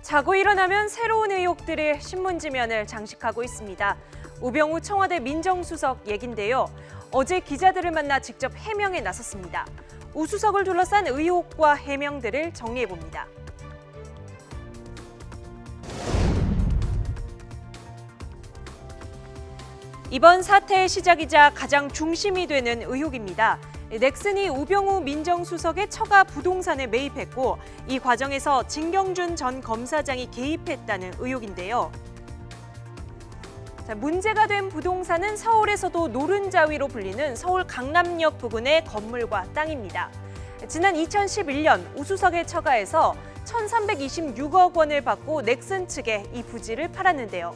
자고 일어나면 새로운 의혹들이 신문지면을 장식하고 있습니다. 우병우 청와대 민정수석 얘긴데요. 어제 기자들을 만나 직접 해명에 나섰습니다. 우 수석을 둘러싼 의혹과 해명들을 정리해봅니다. 이번 사태의 시작이자 가장 중심이 되는 의혹입니다. 넥슨이 우병우 민정수석의 처가 부동산에 매입했고 이 과정에서 진경준 전 검사장이 개입했다는 의혹인데요. 문제가 된 부동산은 서울에서도 노른자위로 불리는 서울 강남역 부근의 건물과 땅입니다. 지난 2011년 우 수석의 처가에서 1,326억 원을 받고 넥슨 측에 이 부지를 팔았는데요.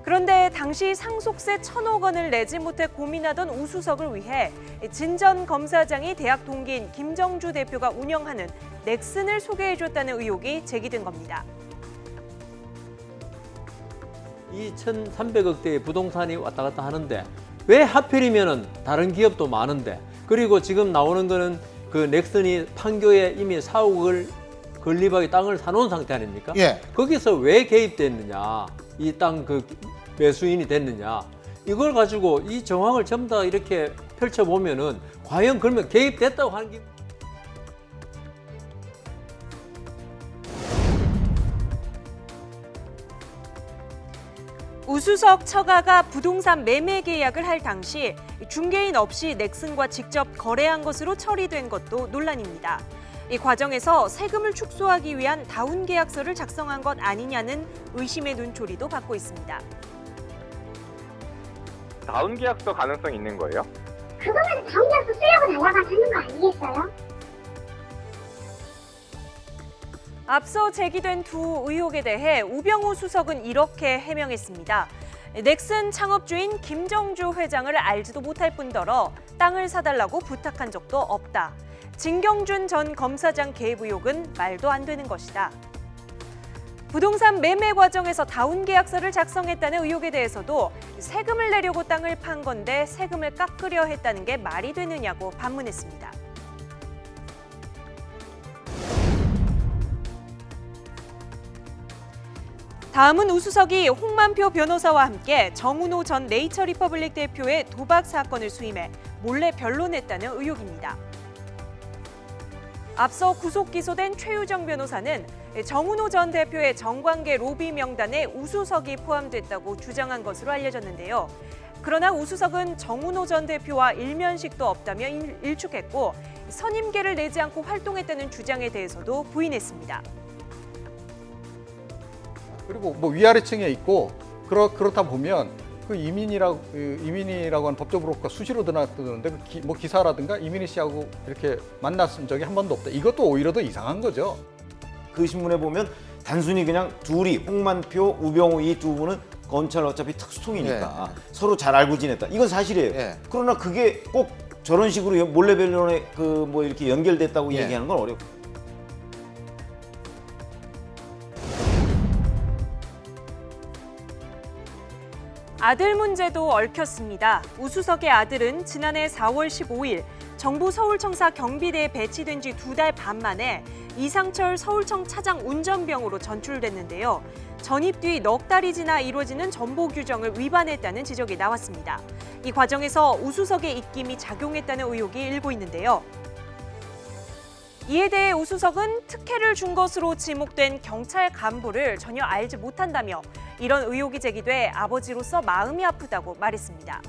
그런데 당시 상속세 1,000억 원을 내지 못해 고민하던 우 수석을 위해 진 전 검사장이 대학 동기인 김정주 대표가 운영하는 넥슨을 소개해줬다는 의혹이 제기된 겁니다. 2,300억대의 부동산이 왔다 갔다 하는데 왜 하필이면 다른 기업도 많은데, 그리고 지금 나오는 거는 그 넥슨이 판교에 이미 4억을 건립하게 땅을 사놓은 상태 아닙니까? 예. 거기서 왜 개입됐느냐, 이 땅 그 매수인이 됐느냐, 이걸 가지고 이 정황을 전부 다 이렇게 펼쳐보면은 과연 그러면 개입됐다고 하는 게 우 수석 처가가 부동산 매매 계약을 할 당시 중개인 없이 넥슨과 직접 거래한 것으로 처리된 것도 논란입니다. 이 과정에서 세금을 축소하기 위한 다운 계약서를 작성한 것 아니냐는 의심의 눈초리도 받고 있습니다. 다운 계약서 가능성이 있는 거예요? 그거는 다운 계약서 쓰려고 달라고 하는 거 아니겠어요? 앞서 제기된 두 의혹에 대해 우병우 수석은 이렇게 해명했습니다. 넥슨 창업주인 김정주 회장을 알지도 못할 뿐더러 땅을 사달라고 부탁한 적도 없다. 진경준 전 검사장 개입 의혹은 말도 안 되는 것이다. 부동산 매매 과정에서 다운 계약서를 작성했다는 의혹에 대해서도 세금을 내려고 땅을 판 건데 세금을 깎으려 했다는 게 말이 되느냐고 반문했습니다. 다음은 우 수석이 홍만표 변호사와 함께 정운호 전 네이처리퍼블릭 대표의 도박 사건을 수임해 몰래 변론했다는 의혹입니다. 앞서 구속 기소된 최유정 변호사는 정운호 전 대표의 정관계 로비 명단에 우 수석이 포함됐다고 주장한 것으로 알려졌는데요. 그러나 우 수석은 정운호 전 대표와 일면식도 없다며 일축했고 선임계를 내지 않고 활동했다는 주장에 대해서도 부인했습니다. 그리고 뭐 위아래층에 있고 그렇다 보면 그 이민이라고 하는 법조브로커가 수시로 드나드는데 뭐 기사라든가 이민희 씨하고 이렇게 만났은 적이 한 번도 없다. 이것도 오히려 더 이상한 거죠. 그 신문에 보면 단순히 그냥 둘이 홍만표, 우병우 이 두 분은 검찰 어차피 특수통이니까 서로 잘 알고 지냈다. 이건 사실이에요. 그러나 그게 꼭 저런 식으로 몰래 변론에 그 뭐 이렇게 연결됐다고 얘기하는 건 어렵고. 아들 문제도 얽혔습니다. 우 수석의 아들은 지난해 4월 15일 정부 서울청사 경비대에 배치된 지 2달 반 만에 이상철 서울청 차장 운전병으로 전출됐는데요. 전입 뒤 넉 달이 지나 이루어지는 전보 규정을 위반했다는 지적이 나왔습니다. 이 과정에서 우 수석의 입김이 작용했다는 의혹이 일고 있는데요. 이에 대해 우 수석은 특혜를 준 것으로 지목된 경찰 간부를 전혀 알지 못한다며 이런 의혹이 제기돼 아버지로서 마음이 아프다고 말했습니다.